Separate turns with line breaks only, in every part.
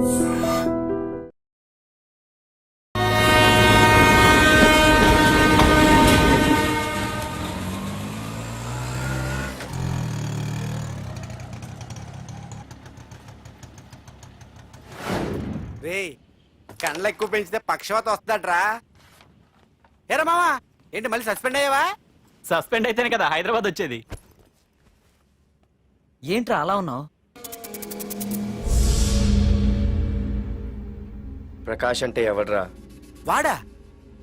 రే కండ్లు ఎక్కువ పెంచితే పక్షవాత వస్తుందట్రా. ఏరా మామా, ఏంటి మళ్ళీ సస్పెండ్ అయ్యావా?
సస్పెండ్ అయితేనే కదా హైదరాబాద్ వచ్చేది.
ఏంట్రా అలా ఉన్నావు?
ప్రకాష్ అంటే ఎవడ్రా?
వాడా?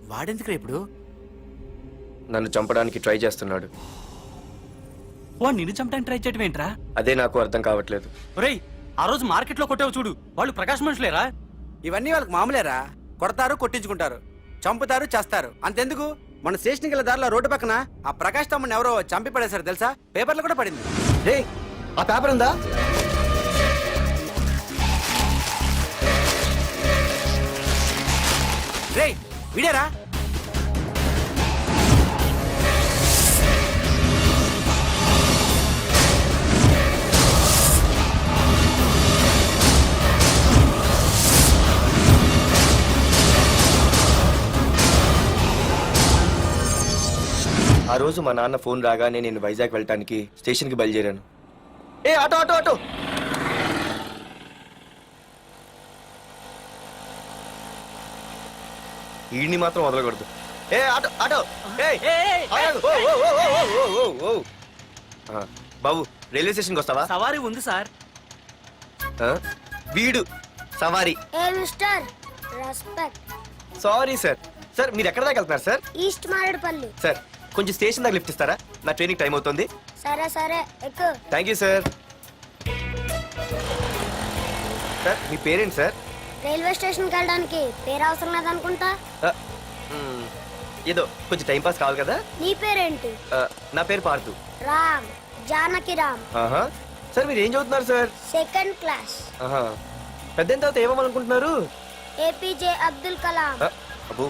వాడెందుకురా ఇప్పుడు?
నన్ను చంపడానికి ట్రై చేస్తున్నాడు.
వాడు నిన్ను చంపడానికి ట్రై చేయటం ఏంట్రా?
అదే నాకు అర్థం కావట్లేదు.
ఒరేయ్, ఆ రోజు మార్కెట్ లో కొట్టావు చూడు, వాళ్ళు ప్రకాష్ మనుషులేరా?
ఇవన్నీ వాళ్ళకి మామూలేరా. కొడతారు, కొట్టించుకుంటారు, చంపుతారు, చేస్తారు. అంతెందుకు, మన స్టేషన్కి వెళ్ళే దారిలో రోడ్డు పక్కన ఆ ప్రకాష్ తమ్ముని ఎవరో చంపి పడేశారు తెలుసా? పేపర్లో కూడా పడింది.
రే, ఆ పేపర్ ఉందా?
రే విడేరా.
ఆ రోజు మా నాన్న ఫోన్ రాగానే నేను వైజాగ్ వెళ్ళటానికి స్టేషన్కి బయలుదేరాను. ఏ ఆటో ఆటో ఆటో! ఈడిని మాత్రం వదలకూడదు. ఏ ఆటో ఆటో! బాబు, రైల్వే స్టేషన్కి వస్తావా?
సవారీ ఉంది సార్.
వీడు సవారీ. Sorry sir. సార్, మీరు ఎక్కడ దాకా వెళ్తున్నారు సార్?
ఈస్ట్ మారేడుపల్లి.
సార్, కొంచెం స్టేషన్ దాకా లిఫ్ట్ ఇస్తారా? నా ట్రైనింగ్ టైం అవుతుంది.
సరే సరే ఎక్కు.
Thank you sir. సార్, మీ పేరేంటి సార్?
రైల్వే స్టేషన్కి వెళ్ళడానికి పేరు అవసరం లేదనుకుంటా.
ఏదో కొంచెం టైం పాస్ కావాలి కదా.
నీ పేరేంటి?
నా పేరు పార్థు.
రామ్, జానకి రామ్.
ఆహా. సార్, మీరు ఏం చదువుతున్నారు సార్?
Second class.
ఆహా. పెద్ద తర్వాత ఏమనుకుంటున్నారు?
ఏపీజే అబ్దుల్ కలాం.
అబ్బో,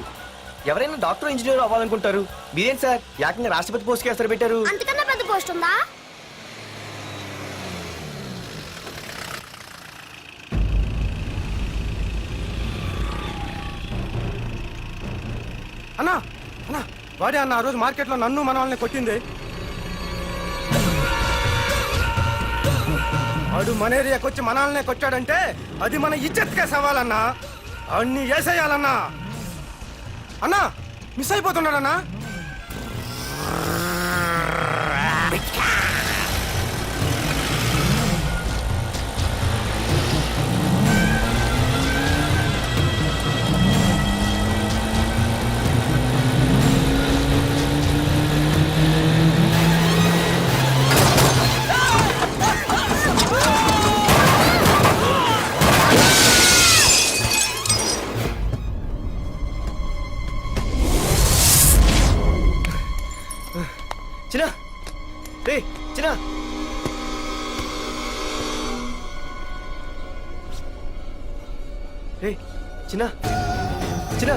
ఎవరైనా డాక్టర్ ఇంజనీర్ అవ్వాలనుకుంటారు. మీరేంటి సార్ ఏకంగా రాష్ట్రపతి పోస్ట్ కి ఎస్తారు పెట్టారు?
అంతకన్నా పెద్ద పోస్ట్ ఉందా?
అన్నా అన్నా, వాడే అన్న ఆ రోజు మార్కెట్లో నన్ను మన వాళ్ళని కొట్టింది. వాడు మన ఏరియాకి వచ్చి మన వాళ్ళనే కొట్టాడంటే అది మన ఇజ్జత్కే సవాలన్నా. అన్ని వేసేయాలన్నా. అన్నా, మిస్ అయిపోతున్నాడన్నా.
చిన్న, రే చిన్న. రే చిన్న, చిన్న.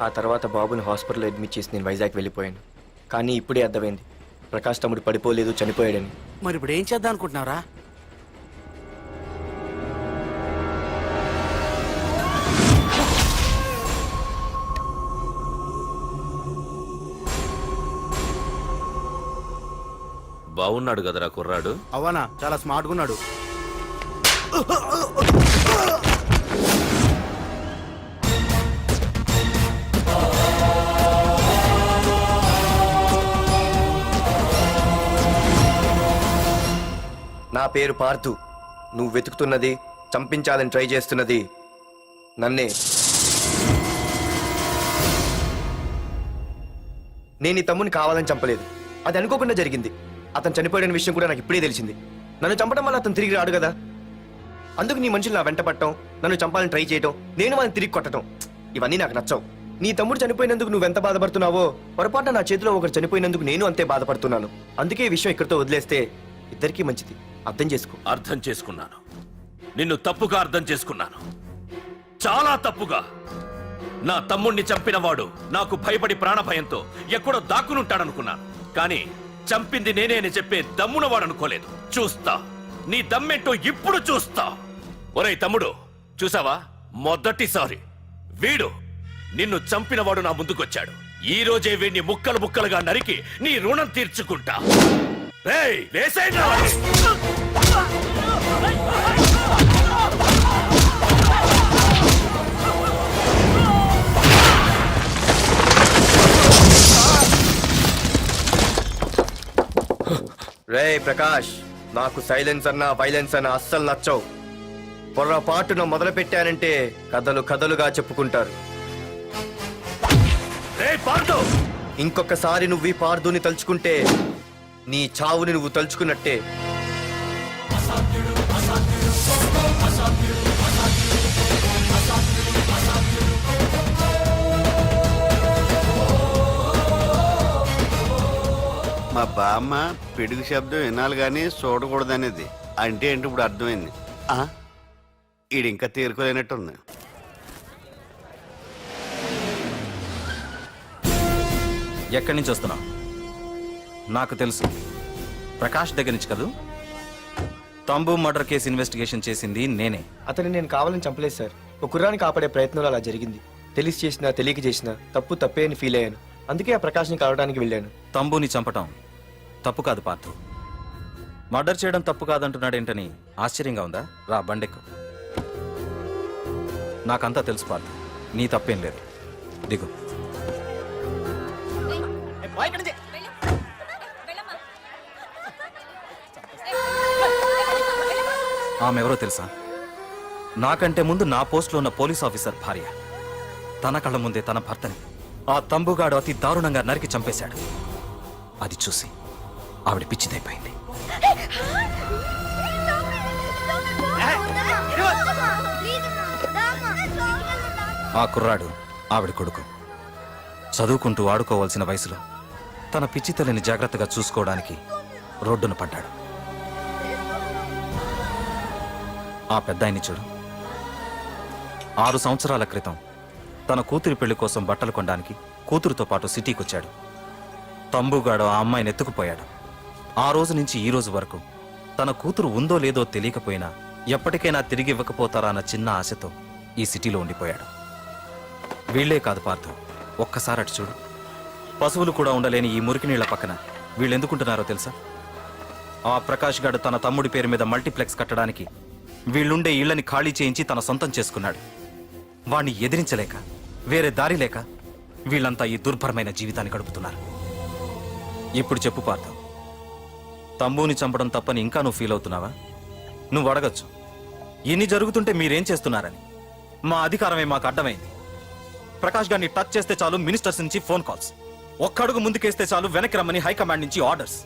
ఆ తర్వాత బాబుని హాస్పిటల్లో అడ్మిట్ చేసి నేను వైజాగ్ వెళ్ళిపోయాను. కానీ ఇప్పుడే అర్థమైంది ప్రకాష్ తమ్ముడు పడిపోలేదు, చనిపోయాడని.
మరి ఇప్పుడు ఏం చేద్దాం అనుకుంటున్నావురా?
బాగున్నాడు కదరా కుర్రాడు.
అవనా చాలా స్మార్ట్గా ఉన్నాడు.
నా పేరు పార్థు. నువ్వు వెతుకుతున్నది, చంపించాలని ట్రై చేస్తున్నది నన్నే. నేను ఈ తమ్ముని కావాలని చంపలేదు, అది అనుకోకుండా జరిగింది. అతను చనిపోయిన విషయం కూడా నాకు ఇప్పుడే తెలిసింది. నన్ను చంపడం వల్ల అతను తిరిగి రాడు కదా, అందుకు నీ మనుషులు నా వెంట పట్టడం, నన్ను చంపాలని ట్రై చేయడం, నేను వాళ్ళని తిరిగి కొట్టడం, ఇవన్నీ నాకు నచ్చవు. నీ తమ్ముడు చనిపోయినందుకు నువ్వెంత బాధపడుతున్నావో, పొరపాటున నా చేతిలో ఒకరు చనిపోయినందుకు నేను అంతే బాధపడుతున్నాను. అందుకే ఈ విషయం ఇక్కడితో వదిలేస్తే ఇద్దరికీ మంచిది. అర్థం చేసుకో.
అర్థం చేసుకున్నాను. నిన్ను తప్పుగా అర్థం చేసుకున్నాను, చాలా తప్పుగా. నా తమ్ముణ్ణి చంపినవాడు నాకు భయపడి ప్రాణభయంతో ఎక్కడో దాక్కునుంటాడనుకున్నాను. కానీ చంపింది నేనే అని చెప్పే దమ్మునవాడు అనుకోలేదు. చూస్తా, నీ దమ్మెంటో ఇప్పుడు చూస్తా. ఒరేయ్ తమ్ముడు, చూసావా, మొదటిసారి వీడు నిన్ను చంపినవాడు నా ముందుకొచ్చాడు. ఈ రోజే వీడిని ముక్కలు ముక్కలుగా నరికి నీ రుణం తీర్చుకుంటా. రేయ్, వేసేయండి రా.
రే ప్రకాష్, నాకు సైలెన్స్ అన్నా వైలెన్స్ అన్నా అస్సలు నచ్చవు. పొర్రపాటున మొదలు పెట్టానంటే కథలు కథలుగా చెప్పుకుంటారు.
రేయ్ పార్థు,
ఇంకొకసారి నువ్వు ఈ పార్థుని తలుచుకుంటే నీ చావుని నువ్వు తలుచుకున్నట్టే.
మా బామ్మ పిడుగు శబ్దం వినాలి కానీ చూడకూడదనేది. అంటే ఏంటి ఇప్పుడు అర్థమైంది. ఈడు ఇంకా తేరుకోలేనట్టుంది.
ఎక్కడి నుంచి వస్తున్నావు? నాకు తెలుసు, ప్రకాష్ దగ్గర నుంచి కదూ. తంబు మర్డర్ కేసు ఇన్వెస్టిగేషన్ చేసింది నేనే.
అతన్ని నేను కావాలని చంపలేదు సార్. ఒక కుర్రాన్ని కాపాడే ప్రయత్నంలో అలా జరిగింది. తెలిసి చేసినా తెలియక చేసినా తప్పు తప్పే అని ఫీల్ అయ్యాను. అందుకే ఆ ప్రకాష్ని కలవడానికి వెళ్ళాను.
తంబుని చంపటం తప్పు కాదు పార్థు. మర్డర్ చేయడం తప్పు కాదంటున్నాడేంటని ఆశ్చర్యంగా ఉందా? రా, బండెక్కు. నాకంతా తెలుసు పార్థు, నీ తప్పేం లేదు. దిగు. ఆమె ఎవరో తెలుసా? నాకంటే ముందు నా పోస్టులో ఉన్న పోలీస్ ఆఫీసర్ భార్య. తన కళ్ళ ముందే తన భర్తని ఆ తంబుగాడు అతి దారుణంగా నరికి చంపేశాడు. అది చూసి ఆవిడ పిచ్చిదైపోయింది. ఆ కుర్రాడు ఆవిడ కొడుకు. చదువుకుంటూ ఆడుకోవాల్సిన వయసులో తన పిచ్చి తల్లిని జాగ్రత్తగా చూసుకోవడానికి రోడ్డున పడ్డాడు. ఆ పెద్దాయన్ని చూడు. 6 సంవత్సరాల క్రితం తన కూతురి పెళ్లి కోసం బట్టలు కొనడానికి కూతురుతో పాటు సిటీకి వచ్చాడు. తంబుగాడు ఆ అమ్మాయిని ఎత్తుకుపోయాడు. ఆ రోజు నుంచి ఈ రోజు వరకు తన కూతురు ఉందో లేదో తెలియకపోయినా ఎప్పటికైనా తిరిగి ఇవ్వకపోతారా అన్న చిన్న ఆశతో ఈ సిటీలో ఉండిపోయాడు. వీళ్లే కాదు పార్థు, ఒక్కసారి అటు చూడు. పశువులు కూడా ఉండలేని ఈ మురికి నీళ్ల పక్కన వీళ్ళెందుకుంటున్నారో తెలుసా? ఆ ప్రకాష్ గాడు తన తమ్ముడి పేరు మీద మల్టీప్లెక్స్ కట్టడానికి వీళ్ళుండే ఇళ్లని ఖాళీ చేయించి తన సొంతం చేసుకున్నాడు. వాణ్ణి ఎదిరించలేక, వేరే దారి లేక వీళ్ళంతా ఈ దుర్భరమైన జీవితాన్ని గడుపుతున్నారు. ఇప్పుడు చెప్పు పార్థు, తంబుని చంపడం తప్పని ఇంకా నువ్వు ఫీల్ అవుతున్నావా? నువ్వు అడగచ్చు, ఇన్ని జరుగుతుంటే మీరేం చేస్తున్నారని. మా అధికారమే మాకు అడ్డమైంది. ప్రకాష్ గారిని టచ్ చేస్తే చాలు మినిస్టర్స్ నుంచి ఫోన్ కాల్స్, ఒక్కడుగు ముందుకేస్తే చాలు వెనక్కి రమ్మని హైకమాండ్ నుంచి ఆర్డర్స్.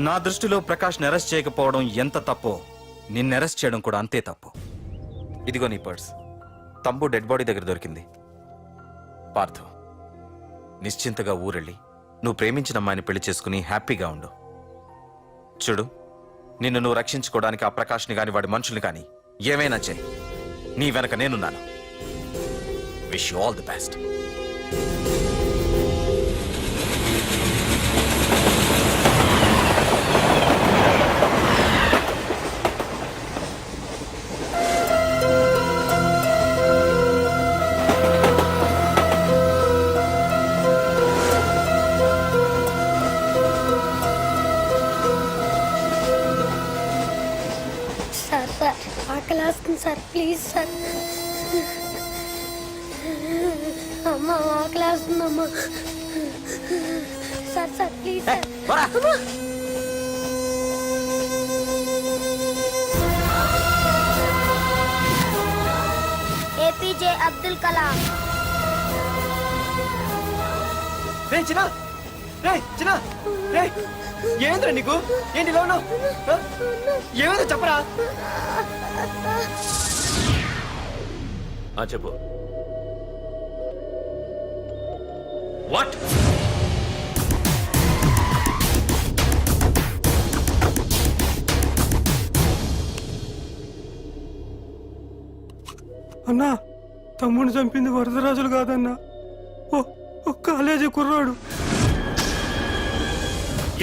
నా దృష్టిలో ప్రకాష్ని అరెస్ట్ చేయకపోవడం ఎంత తప్పో నిన్ను అరెస్ట్ చేయడం కూడా అంతే తప్పు. ఇదిగో నీ పర్స్, తంబు డెడ్ బాడీ దగ్గర దొరికింది. పార్థు, నిశ్చింతగా ఊరెళ్ళి నువ్వు ప్రేమించిన అమ్మాయిని పెళ్లి చేసుకుని హ్యాపీగా ఉండు. చూడు, నిన్ను నువ్వు రక్షించుకోవడానికి ఆ ప్రకాష్ని గాని వాడి మనుషుల్ని కానీ ఏమైనా చెయ్యి. నీ వెనక నేనున్నాను. Wish you all the best.
Sir sir ఆకలి వేస్తుంది సార్ ప్లీజ్ సార్. అమ్మ ఆకలి వేస్తుంది అమ్మ. Sir sir please sir. అమ్మ. ఏపీజే అబ్దుల్ కలాం.
రే చిన్న రే చిన్న రే ఏమైందిరా నీకు? ఏంటి ఇలా ఉన్నావు? ఏమైందో చెప్పరా.
చెప్పు. వాట్?
అన్నా తమ్ముడిని చంపింది వరదరాజులు కాదన్నా, ఓ కాలేజీ కుర్రాడు.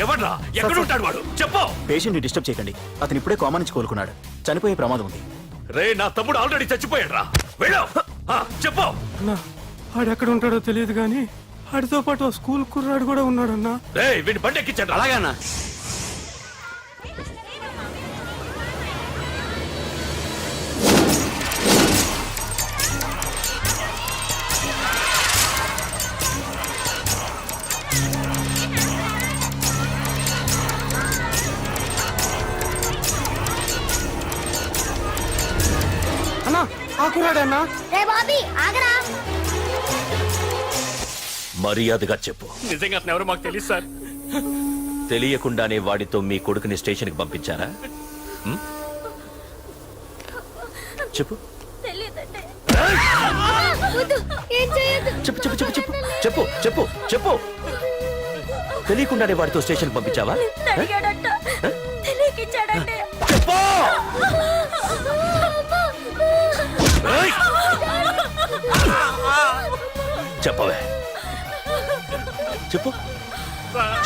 ఎవడ్రా? ఎక్కడ ఉంటాడు వాడు? చెప్పు.
పేషెంట్ ని డిస్టర్బ్ చేయకండి. అతను ఇప్పుడే కోమా నుంచి కోలుకున్నాడు. చనిపోయే ప్రమాదం ఉంది.
రే, నా తమ్ముడు ఆల్రెడీ చచ్చిపోయాడ్రా. వెళ్ళు. చెప్పు.
అన్నా ఆడెక్కడ ఉంటాడో తెలియదు కానీ ఆడితో పాటు ఆ స్కూల్ కుర్రాడు కూడా ఉన్నాడన్నా.
రే, వీడిని బండి ఎక్కించండి.
అలాగే అన్న.
అన్నా ఆ కుర్రాడన్నా.
రే బాబీ ఆగరా.
మర్యాదగా చెప్పు.
నిజంగా అతను ఎవరో మాకు తెలియదు సార్.
తెలియకుండానే వాడితో మీ కొడుకుని స్టేషన్కి పంపించారా? చెప్పు.
ఏం చేయదు.
చెప్పు చెప్పు చెప్పు చెప్పు చెప్పు చెప్పు చెప్పు. తెలియకుండానే వాడితో స్టేషన్కి పంపించావా? చెప్పు. ఏయ్! చెప్పవే. చెప్పు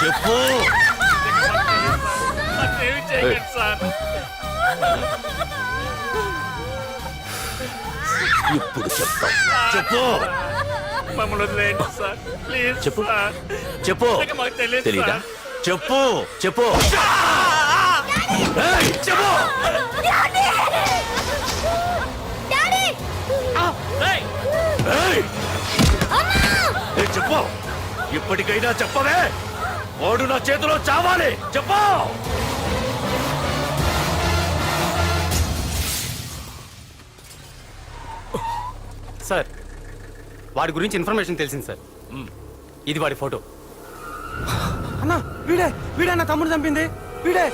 చెప్పు. ఇప్పుడు చెప్తా. చెప్పు.
మమ్మల్ని వదిలేయండి సార్ ప్లీజ్.
చెప్పు చెప్పు. తెలీదా? చెప్పు చెప్పు. ఏయ్, చెప్పు. ఏయ్! ఏయ్, చెప్పు. ఇప్పటికైనా చెప్పవే. వాడు నా చేతిలో చావాలి. చెప్పు.
సార్ వాడి గురించి ఇన్ఫర్మేషన్ తెలిసింది సార్. ఇది వాడి ఫోటో.
అన్నా వీడే నా తమ్ముడు చంపింది వీడే.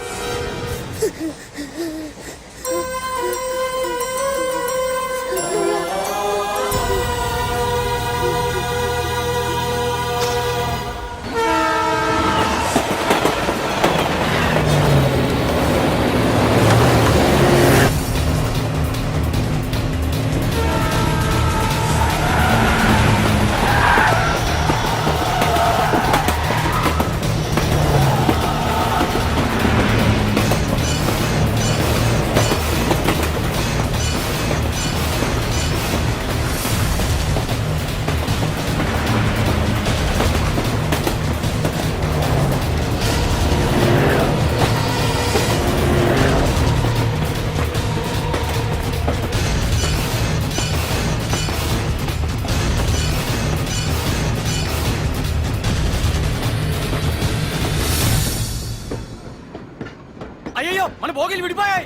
అయ్యో మన భోగిలు విడిపోయాయి.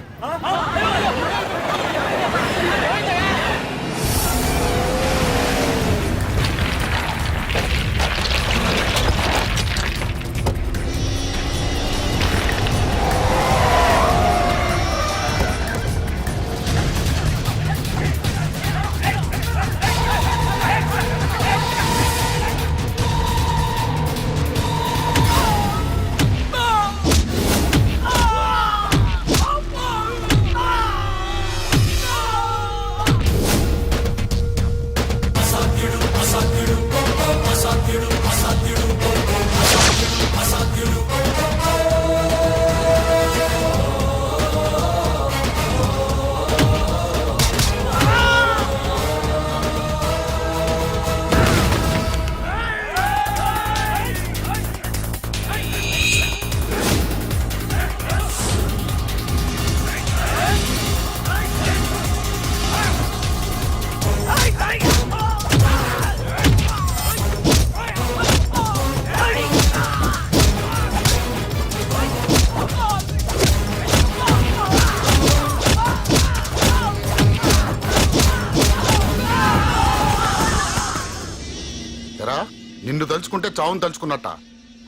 నిన్ను తలుచుకుంటే చావును తలుచుకున్నట్ట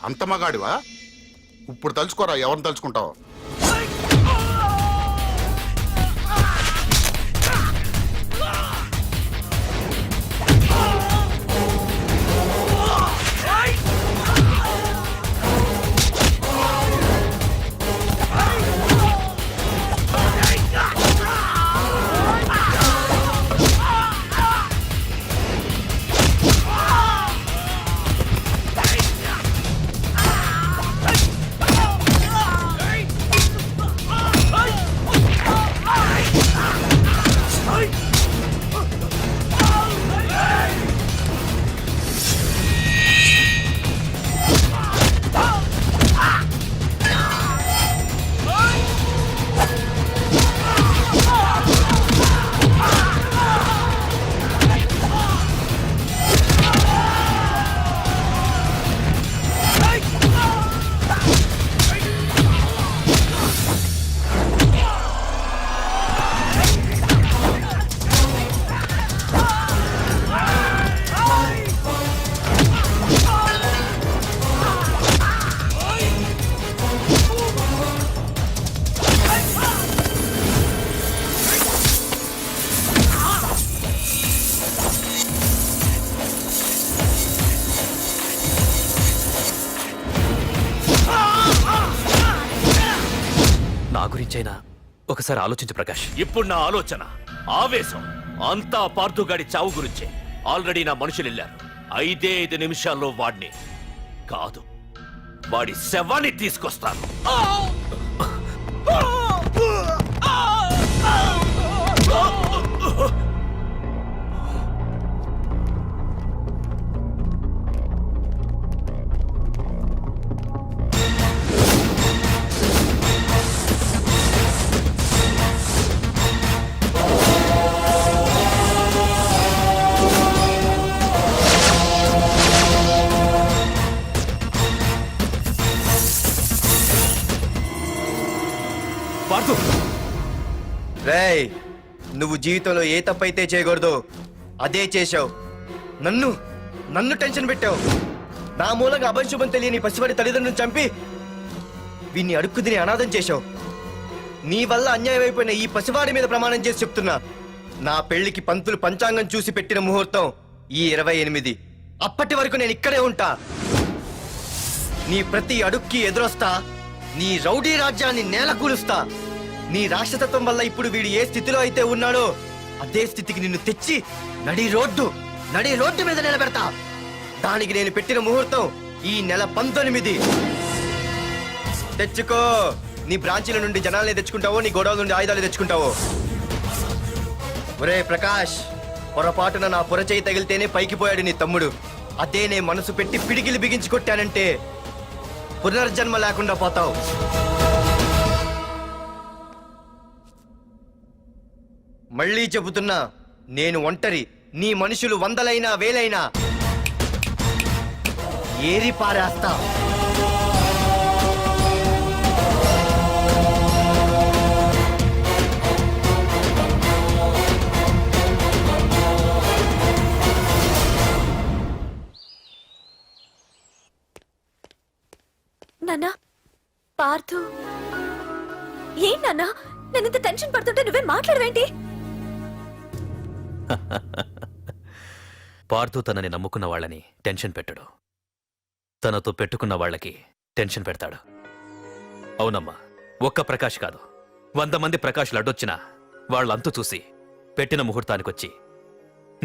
అంత మగాడివా? ఇప్పుడు తలుచుకోరా ఎవరిని తలుచుకుంటావు.
నా గురించైనా ఒకసారి ఆలోచించు ప్రకాష్. ఇప్పుడు నా ఆలోచన, ఆవేశం అంతా పార్థుగాడి చావు గురించే. ఆల్రెడీ నా మనుషులు వెళ్ళారు. 5 నిమిషాల్లో వాడిని కాదు, వాడి శవాన్ని తీసుకొస్తాను. పార్థు,
రేయ్, నువ్వు జీవితంలో ఏ తప్పైతే చేయకూడదు అదే చేశావు. నన్ను నన్ను టెన్షన్ పెట్టావు. నా మూలంగా అభంశుభం తెలియని పసివాడి తల్లిదండ్రులను చంపి వీన్ని అడుక్కు తిని అనాథం చేశావు. నీ వల్ల అన్యాయం అయిపోయిన ఈ పసివాడి మీద ప్రమాణం చేసి చెప్తున్నా, నా పెళ్లికి పంతులు పంచాంగం చూసి పెట్టిన ముహూర్తం ఈ 28. అప్పటి వరకు నేను ఇక్కడే ఉంటా. నీ ప్రతి అడుక్కి ఎదురొస్తా. నీ రౌడీ రాజ్యాన్ని నేలకూలుస్తా. నీ రాక్షసత్వం వల్ల ఇప్పుడు వీడు ఏ స్థితిలో అయితే ఉన్నాడో అదే స్థితికి నిన్ను తెచ్చి నడి రోడ్డు మీద నిలబెడతా. దానికి నేను పెట్టిన ముహూర్తం ఈ నెల 19. తెచ్చుకో. నీ బ్రాంచీల నుండి జనాల్ని తెచ్చుకుంటావో, నీ గోడౌన్ నుండి ఆయుధాలు తెచ్చుకుంటావో. ఒరే ప్రకాష్, పొరపాటున నా పొరచేయి తగిలితేనే పైకి పోయాడు నీ తమ్ముడు. అదే నే మనసు పెట్టి పిడికిలి బిగించి కొట్టానంటే పునర్జన్మ లేకుండా పోతావు. మళ్ళీ చెబుతున్నా, నేను ఒంటరి. నీ మనుషులు 100లైనా 1000లైనా ఏరి పారేస్తా.
నాన్నా, పార్థు, ఏం నాన్నా? నేను ఇంత టెన్షన్ పడుతుంటే నువ్వే మాట్లాడవేంటి?
పార్థు తనని నమ్ముకున్న వాళ్ళని టెన్షన్ పెట్టడు, తనతో పెట్టుకున్న వాళ్ళకి టెన్షన్ పెడతాడు. అవునమ్మా, ఒక్క ప్రకాష్ కాదు, 100 మంది ప్రకాష్లు అడ్డొచ్చినా వాళ్ళంతు చూసి పెట్టిన ముహూర్తానికొచ్చి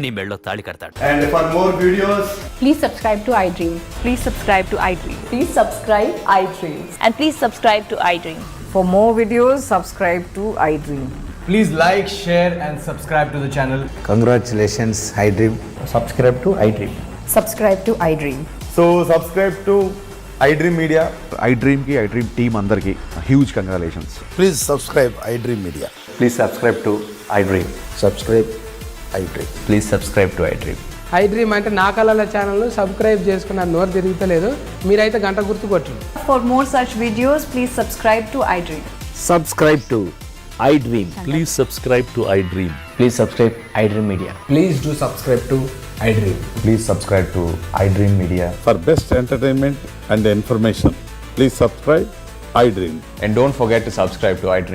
నీ మెళ్ళో తాళి కడతాడు.
And for more videos,
please subscribe to iDream. Please subscribe to iDream. Please subscribe iDream. And please subscribe to iDream. For more videos, subscribe to iDream.
please like, share and subscribe to the channel.
Congratulations, iDream.
Subscribe to iDream.
Subscribe to iDream.
So subscribe to iDream Media.
iDream ki iDream team andarki huge congratulations.
Please subscribe iDream Media.
Please subscribe to iDream.
Subscribe iDream.
Please subscribe to iDream.
iDream అంటే నా కళల channel subscribe చేసుకున్న నోరు తిరుగుతలేదు. మీరైతే గంట గుర్తు కొట్టండి.
For more such videos, please subscribe to iDream.
Subscribe to iDream.
Please subscribe to iDream.
Please subscribe iDream Media. Please do subscribe to
I dream.
Please subscribe to iDream Media.
For best entertainment and information, please subscribe iDream.
And don't forget to subscribe to iDream.